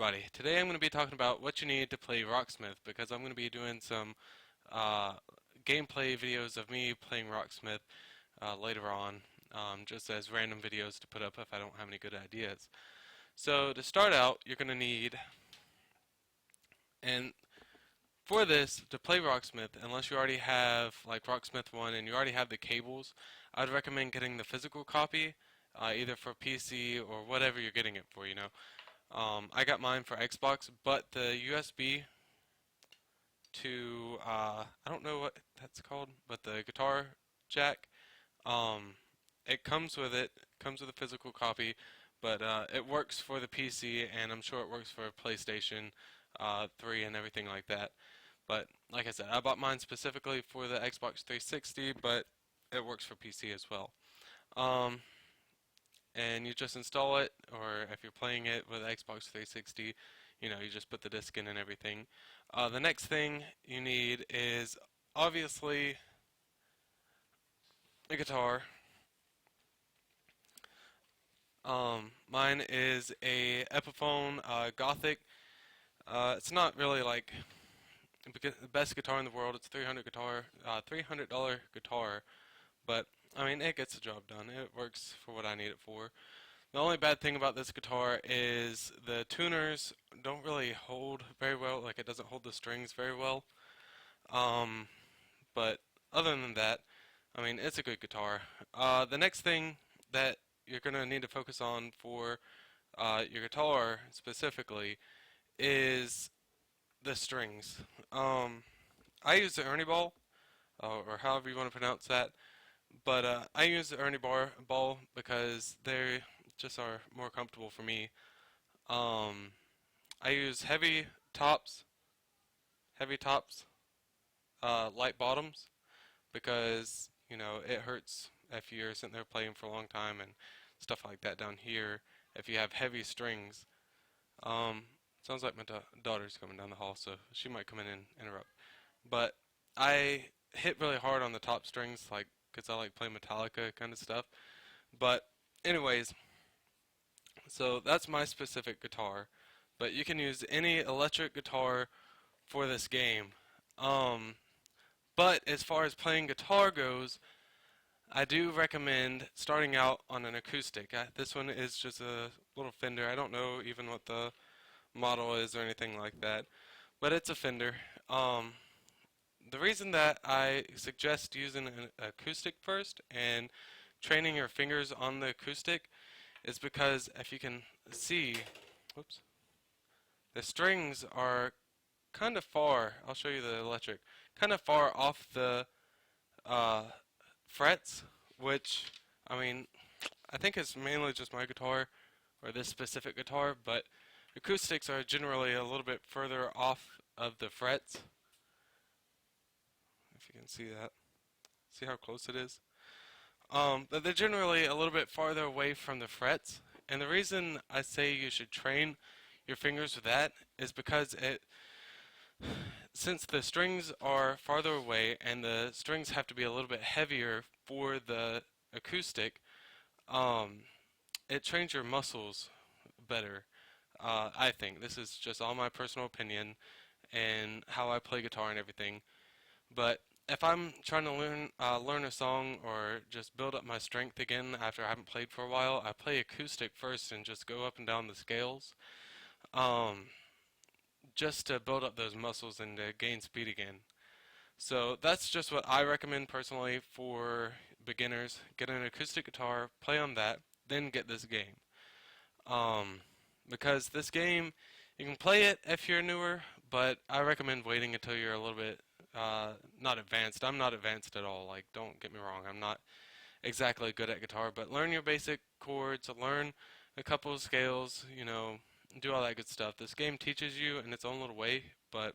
everybody. Today I'm going to be talking about what you need to play RockSmith because I'm going to be doing some uh, gameplay videos of me playing RockSmith later on, just as random videos to put up if I don't have any good ideas. So to start out, you're going to need, and for this, to play RockSmith, unless you already have like RockSmith 1 and you already have the cables, I'd recommend getting the physical copy, either for PC or whatever you're getting it for, I got mine for Xbox, but the USB to, I don't know what that's called, but the guitar jack, um, it comes with a physical copy, but it works for the PC, and I'm sure it works for PlayStation 3 and everything like that. But like I said, I bought mine specifically for the Xbox 360, but it works for PC as well. Um, and you just install it, or if you're playing it with Xbox 360, you just put the disc in and everything. The next thing you need is obviously a guitar. Mine is a Epiphone Gothic. It's not really like the best guitar in the world. It's $300 guitar, but I mean it gets the job done. It works for what I need it for. The only bad thing about this guitar is the tuners don't really hold very well, like it doesn't hold the strings very well. Um, but other than that, I mean, it's a good guitar. The next thing that you're going to need to focus on for your guitar specifically is the strings. I use the Ernie ball, or however you want to pronounce that, but I use the Ernie ball because they just are more comfortable for me. Um, I use heavy tops, light bottoms, because it hurts if you're sitting there playing for a long time and stuff like that down here. If you have heavy strings, um, sounds like my daughter's coming down the hall, so she might come in and interrupt. But I hit really hard on the top strings, like, because I like playing Metallica kind of stuff. But anyways, so that's my specific guitar, but you can use any electric guitar for this game. Um, but as far as playing guitar goes, I do recommend starting out on an acoustic. This one is just a little Fender. I don't know even what the model is or anything like that, but it's a Fender. The reason that I suggest using an acoustic first and training your fingers on the acoustic is because if you can see, whoops, the strings are kind of far. I'll show you the electric, kind of far off the uh, frets, which I mean, I think it's mainly just my guitar or this specific guitar, but acoustics are generally a little bit further off of the frets. If you can see that, see how close it is. But they're generally a little bit farther away from the frets. And the reason I say you should train your fingers with that is because since the strings are farther away and the strings have to be a little bit heavier for the acoustic, um, it trains your muscles better. I think this is just all my personal opinion and how I play guitar and everything. But if I'm trying to learn a song or just build up my strength again after I haven't played for a while, I play acoustic first and just go up and down the scales, um, just to build up those muscles and to gain speed again. So that's just what I recommend personally for beginners. Get an acoustic guitar, play on that, then get this game. Um, because this game, you can play it if you're newer, but I recommend waiting until you're a little bit not advanced. I'm not advanced at all. Like, don't get me wrong. I'm not exactly good at guitar, but learn your basic chords, learn a couple of scales, do all that good stuff. This game teaches you in its own little way, but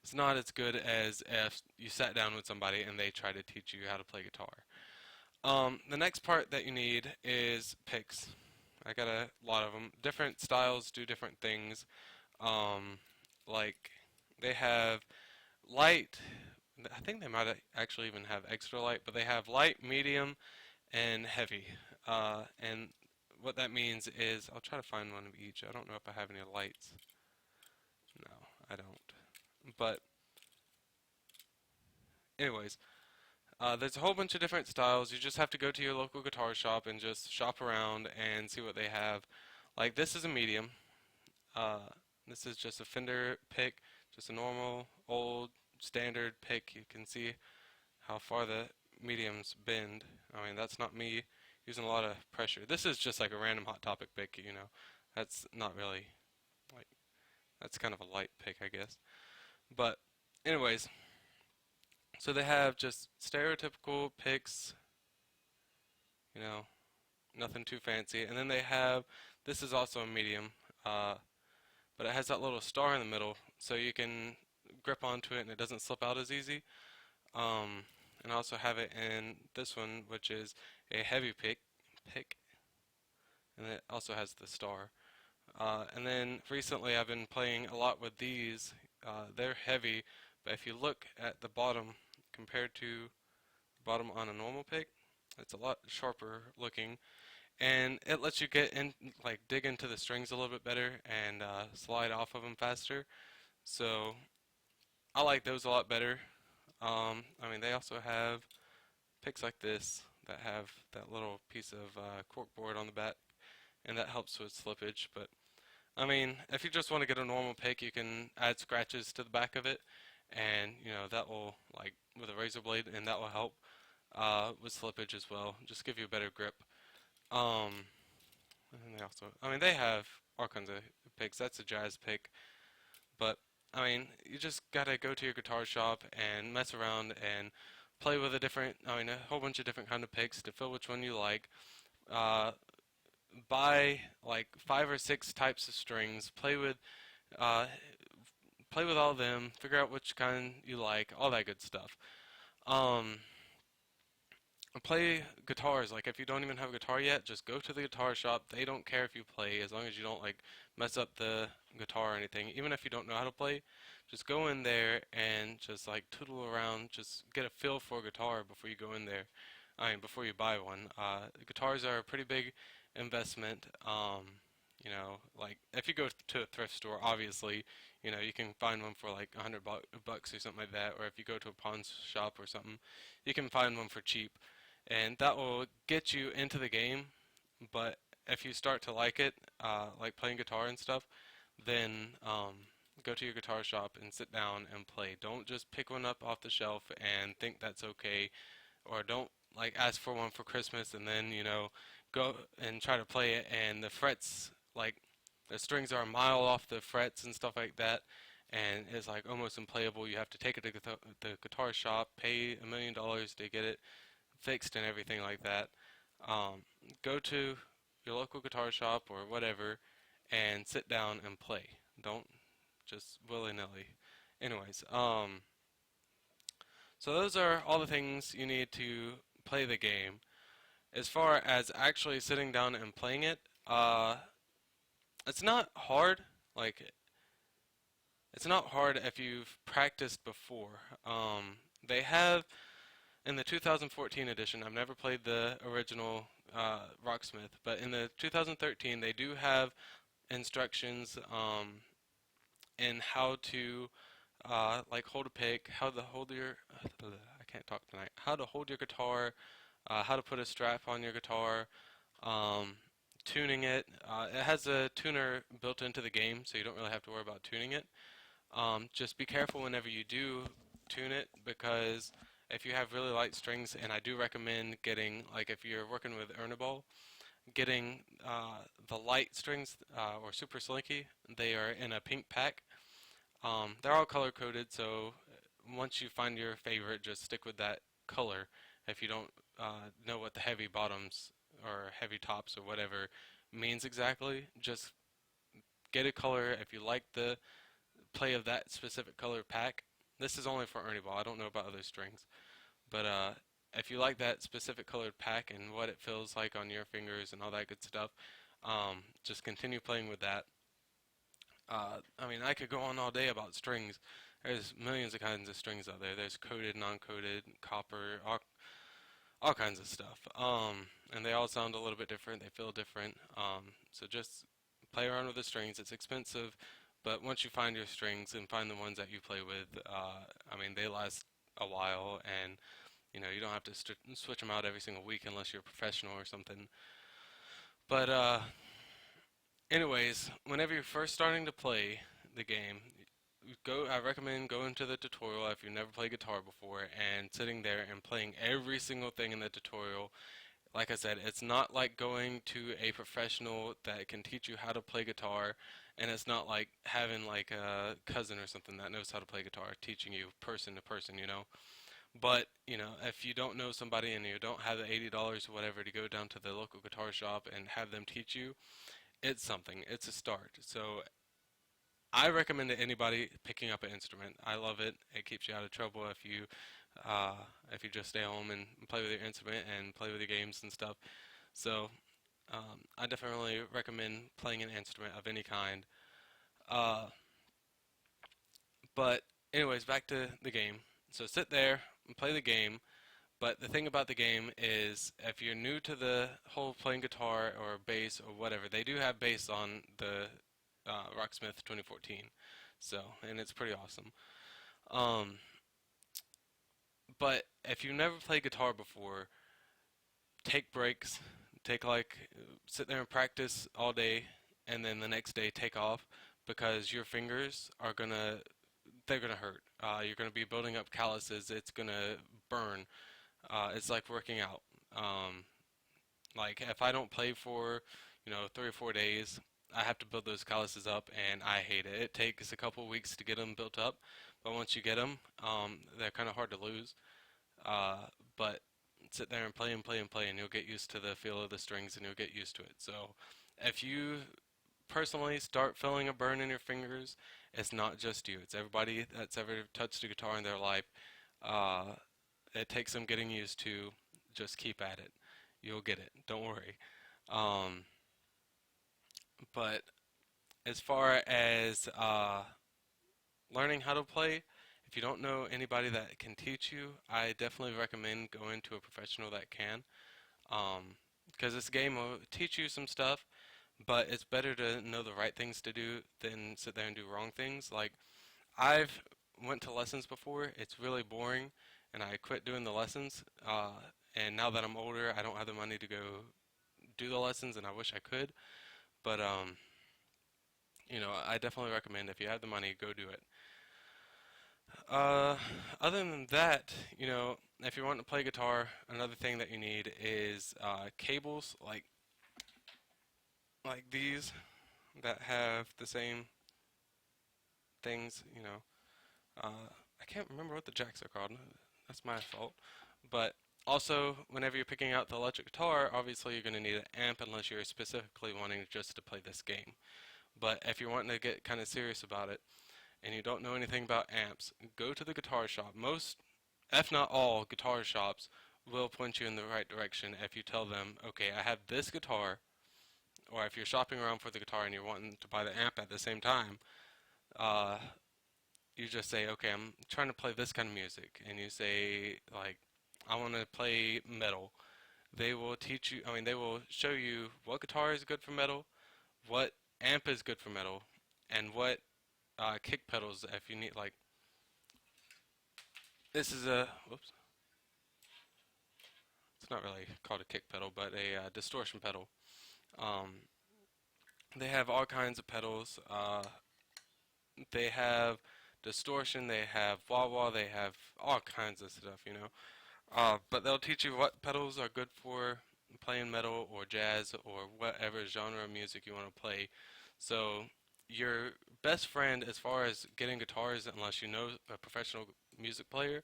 it's not as good as if you sat down with somebody and they try to teach you how to play guitar. The next part that you need is picks. I got a lot of them. Different styles do different things. Like they have light. I think they might actually even have extra light, but they have light, medium, and heavy. And what that means is, I'll try to find one of each. I don't know if I have any lights. No, I don't. But anyways, there's a whole bunch of different styles. You just have to go to your local guitar shop and just shop around and see what they have. Like this is a medium. Uh, this is just a Fender pick, just a normal old standard pick. You can see how far the mediums bend. I mean, that's not me using a lot of pressure. This is just like a random Hot Topic pick, you know. That's not really like, that's kind of a light pick, I guess. But anyways, so they have just stereotypical picks, you know, nothing too fancy. And then they have, this is also a medium, but it has that little star in the middle, so you can grip onto it and it doesn't slip out as easy. Um, and I also have it in this one, which is a heavy pick, and it also has the star. And then recently I've been playing a lot with these. They're heavy, but if you look at the bottom compared to the bottom on a normal pick, it's a lot sharper looking, and it lets you get in, like dig into the strings a little bit better and slide off of them faster. So I like those a lot better. I mean, they also have picks like this that have that little piece of corkboard on the back, and that helps with slippage. But I mean, if you just want to get a normal pick, you can add scratches to the back of it, and you know that will like with a razor blade, and that will help with slippage as well. Just give you a better grip. Um, and they also, I mean, they have all kinds of picks. That's a jazz pick, but I mean, you just gotta go to your guitar shop and mess around and play with I mean, a whole bunch of different kind of picks to feel which one you like. Uh, buy like 5 or 6 types of strings. Uh, play with all of them. Figure out which kind you like. All that good stuff. Um, play guitars. Like if you don't even have a guitar yet, just go to the guitar shop. They don't care if you play as long as you don't like mess up the guitar or anything. Even if you don't know how to play, just go in there and just like tootle around. Just get a feel for a guitar before you go in there. I mean, before you buy one. Guitars are a pretty big investment. You know, like if you go to a thrift store, obviously, you know, you can find one for like $100 or something like that. Or if you go to a pawn shop or something, you can find one for cheap, and that will get you into the game. But if you start to like it, like playing guitar and stuff, then go to your guitar shop and sit down and play. Don't just pick one up off the shelf and think that's okay, or don't like ask for one for Christmas and then you know go and try to play it and the frets like the strings are a mile off the frets and stuff like that, and it's like almost unplayable. You have to take it to the guitar shop, pay $1 million to get it fixed and everything like that. Um, go to your local guitar shop or whatever and sit down and play. Don't just willy-nilly. Anyways, so those are all the things you need to play the game. As far as actually sitting down and playing it, it's not hard. Like, it's not hard if you've practiced before. They have in the 2014 edition, I've never played the original RockSmith, but in the 2013 they do have instructions in how to like hold a pick, how to hold your I can't talk tonight. How to hold your guitar, how to put a strap on your guitar, um, tuning it. It has a tuner built into the game, so you don't really have to worry about tuning it. Just be careful whenever you do tune it, because if you have really light strings, and I do recommend getting, like if you're working with Ball, getting the light strings or Super Slinky. They are in a pink pack. They're all color coded, so once you find your favorite, just stick with that color. If you don't know what the heavy bottoms or heavy tops or whatever means exactly, just get a color. If you like the play of that specific color pack, this is only for Ball. I don't know about other strings, but if you like that specific colored pack and what it feels like on your fingers and all that good stuff, just continue playing with that. I mean, I could go on all day about strings. There's millions of kinds of strings out there. There's coated, non-coated, copper, all kinds of stuff. And they all sound a little bit different. They feel different. So just play around with the strings. It's expensive, but once you find your strings and find the ones that you play with, I mean, they last a while, and you don't have to switch them out every single week unless you're a professional or something. But anyways, whenever you're first starting to play the game, I recommend going to the tutorial if you've never played guitar before and sitting there and playing every single thing in the tutorial. Like I said, it's not like going to a professional that can teach you how to play guitar, and it's not like having like a cousin or something that knows how to play guitar teaching you person to person. But, if you don't know somebody and you don't have the $80 or whatever to go down to the local guitar shop and have them teach you, it's something. It's a start. So I recommend to anybody picking up an instrument. I love it. It keeps you out of trouble uh, if you just stay home and play with your instrument and play with your games and stuff. So I definitely recommend playing an instrument of any kind. Uh, but anyways, back to the game. So sit there and play the game. But the thing about the game is, if you're new to the whole playing guitar or bass or whatever, they do have bass on the RockSmith 2014. So, and it's pretty awesome. Um, but if you've never played guitar before, take breaks, take like sit there and practice all day, and then the next day take off because your fingers are they're gonna hurt. You're gonna be building up calluses. It's gonna burn. It's like working out. Um, like if I don't play for 3 or 4 days, I have to build those calluses up, and I hate it. It takes a couple weeks to get them built up, but once you get them, they're kind of hard to lose. Uh, but sit there and play and play and play, and you'll get used to the feel of the strings, and you'll get used to it. So, if you personally start feeling a burn in your fingers, it's not just you. It's everybody that's ever touched a guitar in their life. Uh, it takes some getting used to. Just keep at it. You'll get it. Don't worry. Um, but as far as learning how to play, if you don't know anybody that can teach you, I definitely recommend going to a professional that can. Because this game will teach you some stuff, but it's better to know the right things to do than sit there and do wrong things. Like I've went to lessons before. It's really boring, and I quit doing the lessons. And now that I'm older, I don't have the money to go do the lessons, and I wish I could. But I definitely recommend if you have the money, go do it. Uh, Other than that, if you want to play guitar, another thing that you need is cables like these that have the same things. I can't remember what the jacks are called. That's my fault. But also, whenever you're picking out the electric guitar, obviously you're going to need an amp unless you're specifically wanting just to play this game. But if you're wanting to get kind of serious about it and you don't know anything about amps, go to the guitar shop. Most, if not all, guitar shops will point you in the right direction if you tell them, okay, I have this guitar, or if you're shopping around for the guitar and you're wanting to buy the amp at the same time, uh, you just say, okay, I'm trying to play this kind of music, and you say, like, I want to play metal. They will teach you, I mean, they will show you what guitar is good for metal, what amp is good for metal, and what kick pedals if you need, like, this is a, whoops, it's not really called a kick pedal, but a distortion pedal. Um, they have all kinds of pedals. They have distortion, they have wah wah, they have all kinds of stuff. But they'll teach you what pedals are good for playing metal or jazz or whatever genre of music you want to play. So your best friend as far as getting guitars, unless you know a professional music player,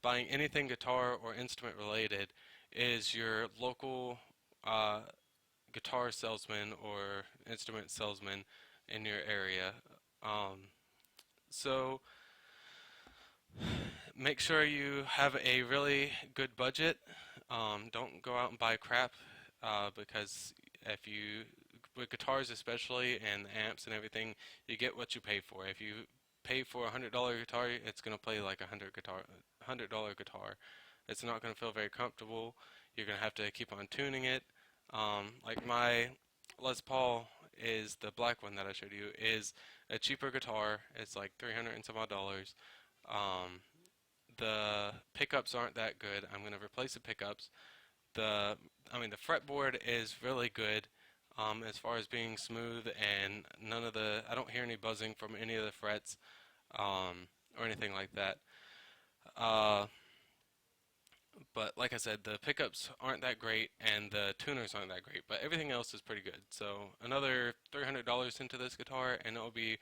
buying anything guitar or instrument related is your local uh, guitar salesman or instrument salesman in your area. Um, so make sure you have a really good budget. Don't go out and buy crap because if you, with guitars especially and the amps and everything, you get what you pay for. If you pay for $100 guitar, it's gonna play like $100 guitar. It's not going to feel very comfortable. You're going to have to keep on tuning it. Like my Les Paul is the black one that I showed you is a cheaper guitar. It's like 300 and some odd dollars. Um, the pickups aren't that good. I'm going to replace the pickups. The I mean the fretboard is really good as far as being smooth, and none of the I don't hear any buzzing from any of the frets or anything like that. Uh, but like I said, the pickups aren't that great and the tuners aren't that great, but everything else is pretty good. So another $300 into this guitar, and it'll be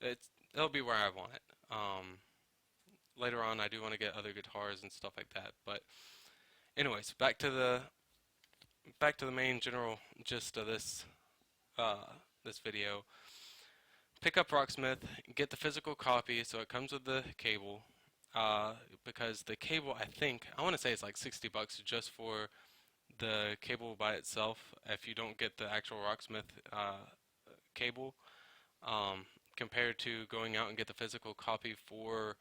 where I want it. Later on, I do want to get other guitars and stuff like that. But anyways, back to the main general gist of this video. Pick up RockSmith, get the physical copy so it comes with the cable. Uh, because the cable, I want to say it's like 60 bucks just for the cable by itself if you don't get the actual RockSmith cable, compared to going out and get the physical copy for,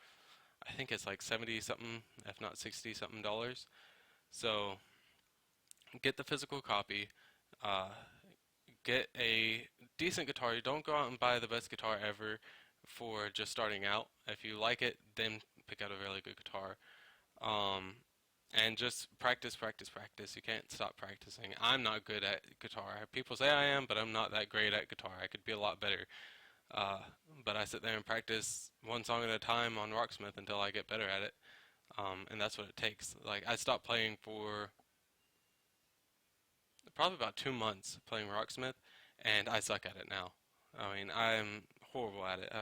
I think it's like 70 something, if not 60 something dollars. So get the physical copy, uh, get a decent guitar. You don't go out and buy the best guitar ever for just starting out. If you like it, then pick out a really good guitar. Um, and just practice, practice, practice. You can't stop practicing. I'm not good at guitar. People say I am, but I'm not that great at guitar. I could be a lot better. Uh, but I sit there and practice one song at a time on Rocksmith until I get better at it. And that's what it takes. Like I stopped playing for probably about 2 months playing Rocksmith, and I suck at it now. I mean, I'm horrible at it.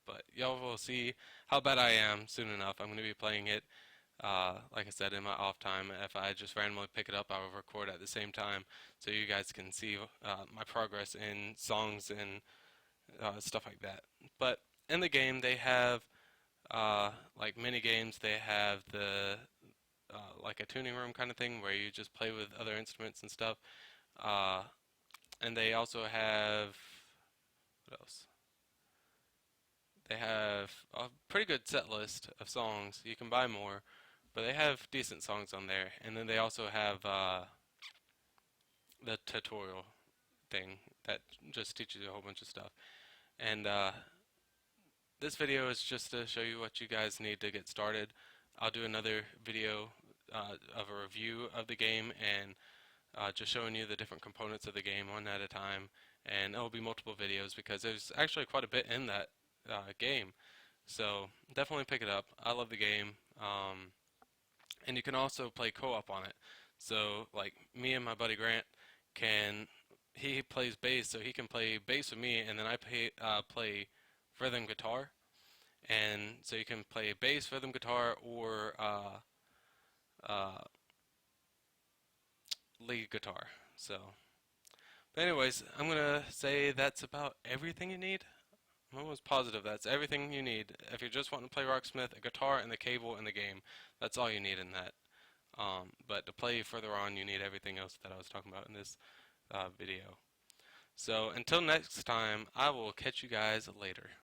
But y'all will see how bad I am soon enough. I'm going to be playing it, like I said, in my off time. If I just randomly pick it up, I will record at the same time so you guys can see my progress in songs and stuff like that. But in the game, they have like mini games. They have the like a tuning room kind of thing where you just play with other instruments and stuff. Uh, and they also have what else? They have a pretty good set list of songs. You can buy more, but they have decent songs on there. And then they also have the tutorial thing that just teaches you a whole bunch of stuff. And this video is just to show you what you guys need to get started. I'll do another video of a review of the game and just showing you the different components of the game one at a time. And it'll be multiple videos because there's actually quite a bit in that game. So definitely pick it up. I love the game. And you can also play co-op on it. So like me and my buddy Grant he plays bass, so he can play bass with me, and then I play rhythm guitar. And so you can play bass, rhythm guitar, or uh, lead guitar. So, but anyways, I'm gonna say that's about everything you need. I'm almost positive that's everything you need. If you're just wanting to play Rocksmith, a guitar and the cable in the game, that's all you need in that. But to play further on, you need everything else that I was talking about in this video. So until next time, I will catch you guys later.